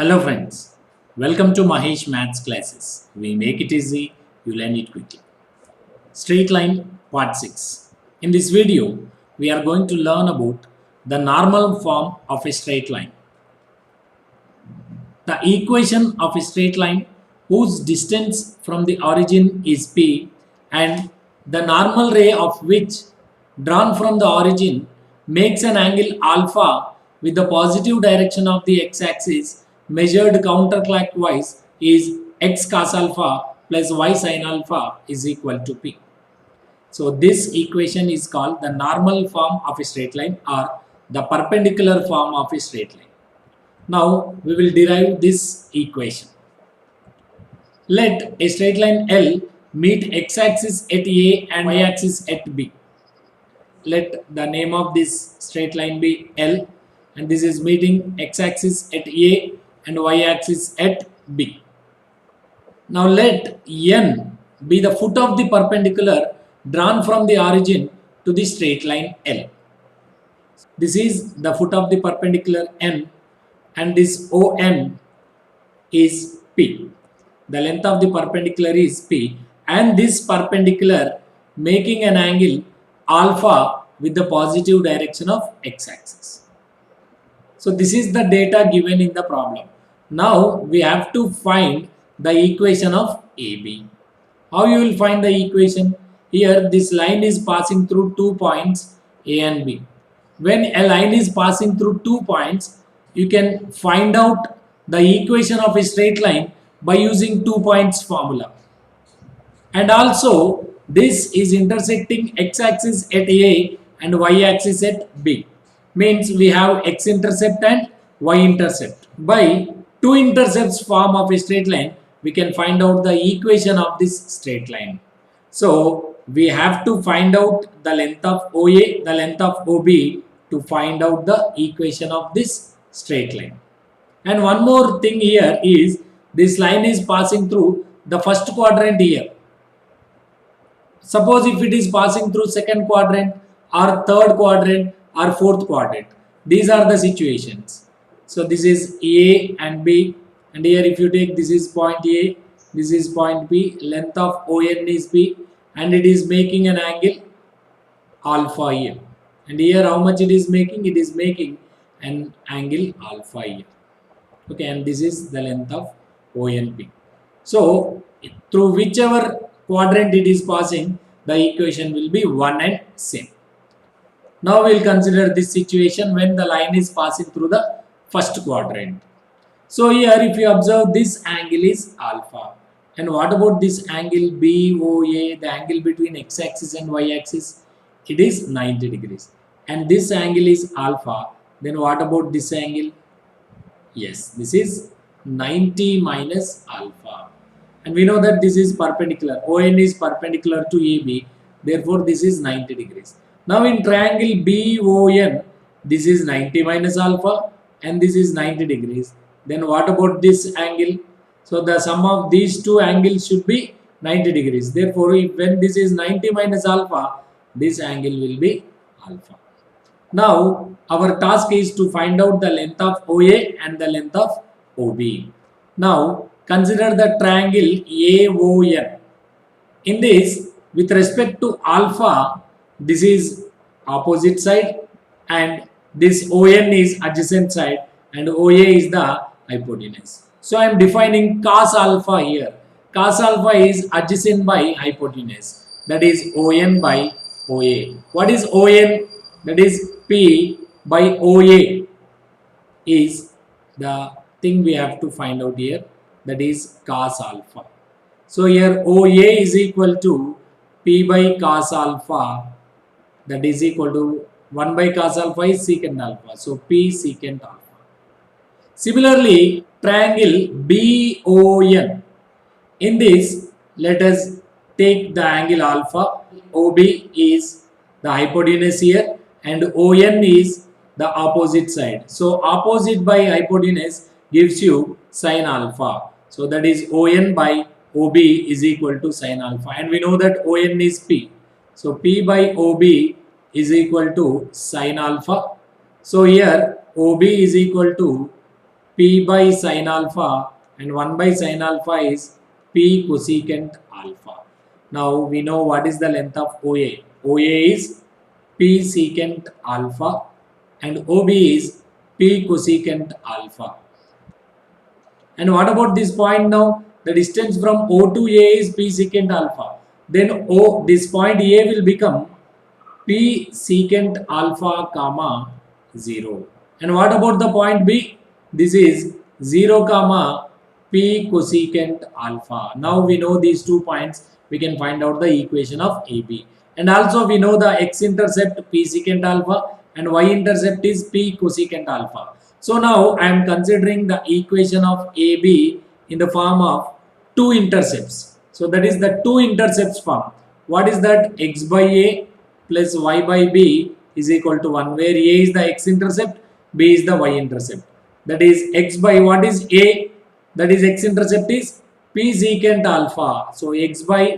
Hello friends, welcome to Mahesh Maths classes. We make it easy, you learn it quickly. Straight line part 6. In this video, we are going to learn about the normal form of a straight line. The equation of a straight line whose distance from the origin is p and the normal ray of which drawn from the origin makes an angle alpha with the positive direction of the x-axis measured counterclockwise is x cos alpha plus y sin alpha is equal to p. So this equation is called the normal form of a straight line or the perpendicular form of a straight line. Now we will derive this equation. Let a straight line L meet x-axis at A and y-axis at B. Let the name of this straight line be L, and this is meeting x-axis at A and y-axis at B. Now let N be the foot of the perpendicular drawn from the origin to the straight line L. This is the foot of the perpendicular N, and this ON is P. The length of the perpendicular is P, and this perpendicular making an angle alpha with the positive direction of x-axis. So this is the data given in the problem. Now we have to find the equation of AB. How you will find the equation? Here this line is passing through 2 points A and B. When a line is passing through 2 points, you can find out the equation of a straight line by using 2 points formula. And also this is intersecting x-axis at A and y-axis at B. Means we have x-intercept and y-intercept. By two intercepts form of a straight line, we can find out the equation of this straight line. So we have to find out the length of OA, the length of OB to find out the equation of this straight line. And one more thing here is this line is passing through the first quadrant here. Suppose if it is passing through second quadrant or third quadrant or fourth quadrant, these are the situations. So this is A and B, and here if you take this is point A, this is point B, length of ON is B, and it is making an angle alpha here. And here how much it is making? It is making an angle alpha here. Okay, and this is the length of ONP. So through whichever quadrant it is passing, the equation will be one and same. Now we will consider this situation when the line is passing through the first quadrant. So here if you observe, this angle is alpha. And what about this angle BOA, the angle between x-axis and y-axis? It is 90 degrees. And this angle is alpha. Then what about this angle? Yes, this is 90 minus alpha. And we know that this is perpendicular. ON is perpendicular to AB. Therefore, this is 90 degrees. Now in triangle BON, this is 90 minus alpha and this is 90 degrees. Then what about this angle? So the sum of these two angles should be 90 degrees. Therefore, when this is 90 minus alpha, this angle will be alpha. Now our task is to find out the length of OA and the length of OB. Now consider the triangle AON. In this, with respect to alpha, this is opposite side and this ON is adjacent side and OA is the hypotenuse. So I am defining cos alpha here. Cos alpha is adjacent by hypotenuse, that is ON by OA. What is ON? That is P by OA is the thing we have to find out here, that is cos alpha. So here OA is equal to P by cos alpha, that is equal to 1 by cos alpha is secant alpha. So P secant alpha. Similarly, triangle BON. In this, let us take the angle alpha. OB is the hypotenuse here and ON is the opposite side. So opposite by hypotenuse gives you sin alpha. So that is ON by OB is equal to sin alpha, and we know that ON is P. So P by OB is equal to sin alpha. So here OB is equal to P by sin alpha, and 1 by sin alpha is P cosecant alpha. Now we know what is the length of OA. OA is P secant alpha and OB is P cosecant alpha. And what about this point now? The distance from O to A is P secant alpha. Then this point A will become P secant alpha comma 0. And what about the point B? This is 0 comma P cosecant alpha. Now we know these 2 points. We can find out the equation of AB. And also we know the x-intercept P secant alpha and y-intercept is P cosecant alpha. So now I am considering the equation of AB in the form of 2 intercepts. So that is the 2 intercepts form. What is that? X by A plus y by B is equal to 1, where A is the x-intercept, B is the y-intercept. That is x by, what is A? That is x-intercept is P secant alpha. So x by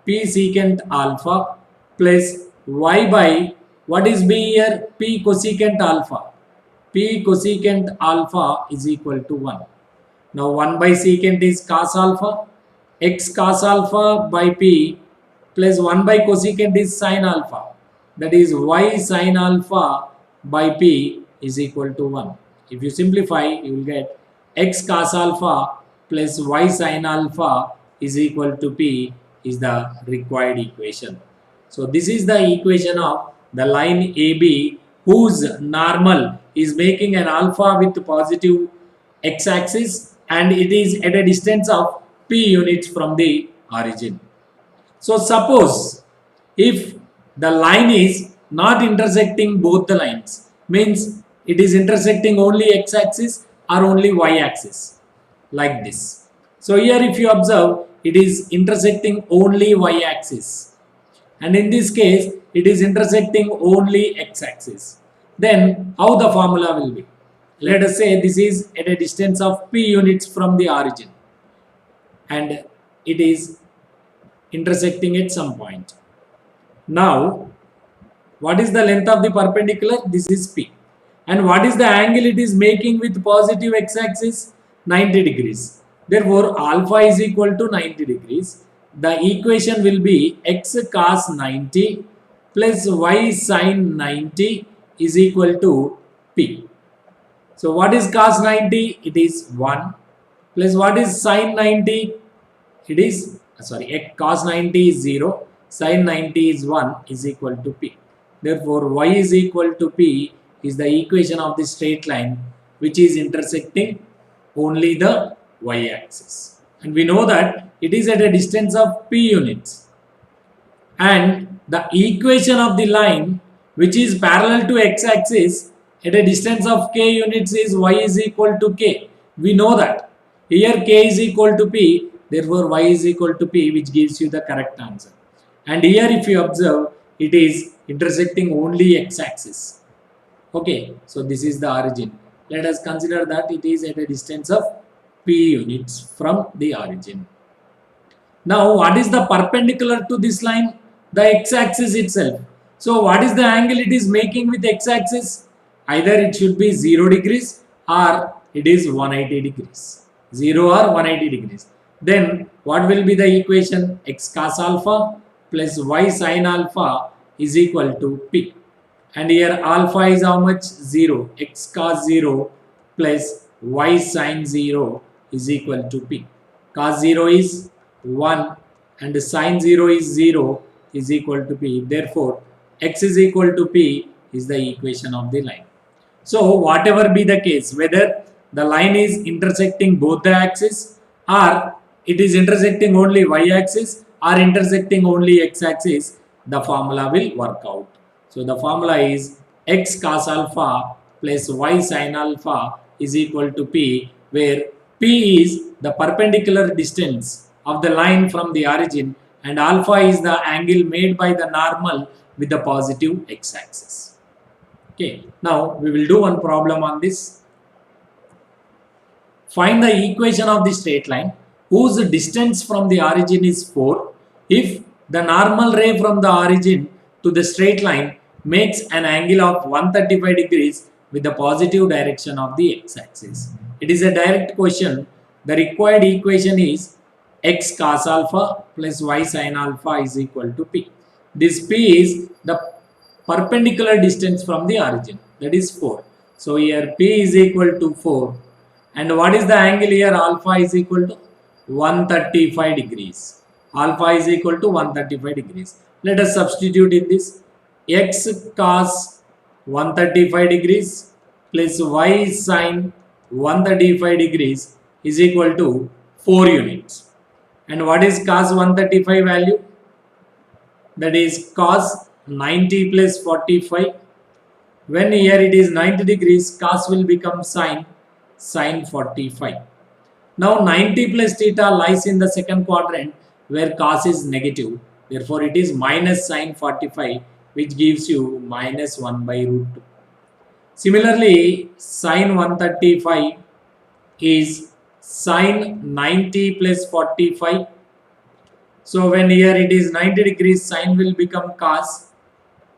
P secant alpha plus y by, what is B here? P cosecant alpha. P cosecant alpha is equal to 1. Now 1 by secant is cos alpha. X cos alpha by P plus 1 by cosecant is sin alpha. That is y sin alpha by P is equal to 1. If you simplify, you will get x cos alpha plus y sin alpha is equal to P is the required equation. So this is the equation of the line AB whose normal is making an alpha with positive x-axis and it is at a distance of P units from the origin. So suppose if the line is not intersecting both the lines, means it is intersecting only x-axis or only y-axis, like this. So here if you observe, it is intersecting only y-axis, and in this case it is intersecting only x-axis. Then how the formula will be? Let us say this is at a distance of P units from the origin and it is intersecting at some point. Now what is the length of the perpendicular? This is P. And what is the angle it is making with positive x-axis? 90 degrees. Therefore alpha is equal to 90 degrees. The equation will be x cos 90 plus y sin 90 is equal to P. So what is cos 90? It is 1 plus what is sin 90? It is, cos 90 is 0, sin 90 is 1 is equal to P. Therefore y is equal to P is the equation of the straight line which is intersecting only the y-axis. And we know that it is at a distance of P units. And the equation of the line which is parallel to x-axis at a distance of k units is y is equal to k. We know that. Here k is equal to P, therefore y is equal to P, which gives you the correct answer. And here if you observe, it is intersecting only x-axis. Okay, so this is the origin. Let us consider that it is at a distance of P units from the origin. Now what is the perpendicular to this line? The x-axis itself. So what is the angle it is making with x-axis? Either it should be 0 degrees or it is 180 degrees. 0 or 180 degrees. Then what will be the equation? X cos alpha plus y sin alpha is equal to P. And here alpha is how much? 0. X cos 0 plus y sin 0 is equal to P. Cos 0 is 1 and sin 0 is 0 is equal to P. Therefore, x is equal to P is the equation of the line. So, whatever be the case, whether the line is intersecting both the axes or it is intersecting only y-axis or intersecting only x-axis, the formula will work out. So, the formula is x cos alpha plus y sin alpha is equal to P, where P is the perpendicular distance of the line from the origin and alpha is the angle made by the normal with the positive x-axis. Okay, now we will do one problem on this. Find the equation of the straight line whose distance from the origin is 4 if the normal ray from the origin to the straight line makes an angle of 135 degrees with the positive direction of the x-axis. It is a direct question. The required equation is x cos alpha plus y sin alpha is equal to p. This p is the perpendicular distance from the origin, that is 4. So here p is equal to 4, and what is the angle here? Alpha is equal to 135 degrees. Alpha is equal to 135 degrees. Let us substitute in this. X cos 135 degrees plus y sin 135 degrees is equal to 4 units. And what is cos 135 value? That is cos 90 plus 45. When here it is 90 degrees, cos will become sin 45. Now 90 plus theta lies in the second quadrant where cos is negative. Therefore it is minus sin 45, which gives you minus 1 by root 2. Similarly, sin 135 is sin 90 plus 45. So when here it is 90 degrees, sin will become cos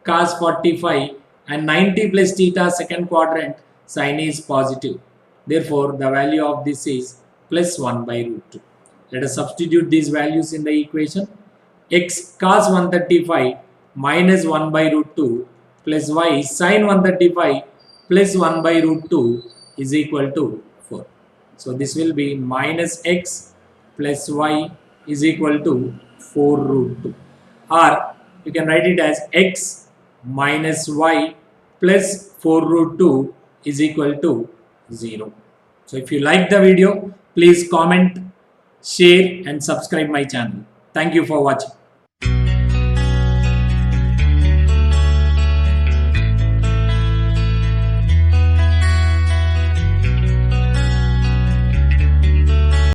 45, and 90 plus theta second quadrant, sin is positive. Therefore the value of this is plus 1 by root 2. Let us substitute these values in the equation. X cos 135 minus 1 by root 2 plus y sin 135 plus 1 by root 2 is equal to 4. So this will be minus x plus y is equal to 4 root 2. Or you can write it as x minus y plus 4 root 2 is equal to 0. So if you like the video, please comment, share and subscribe my channel. Thank you for watching.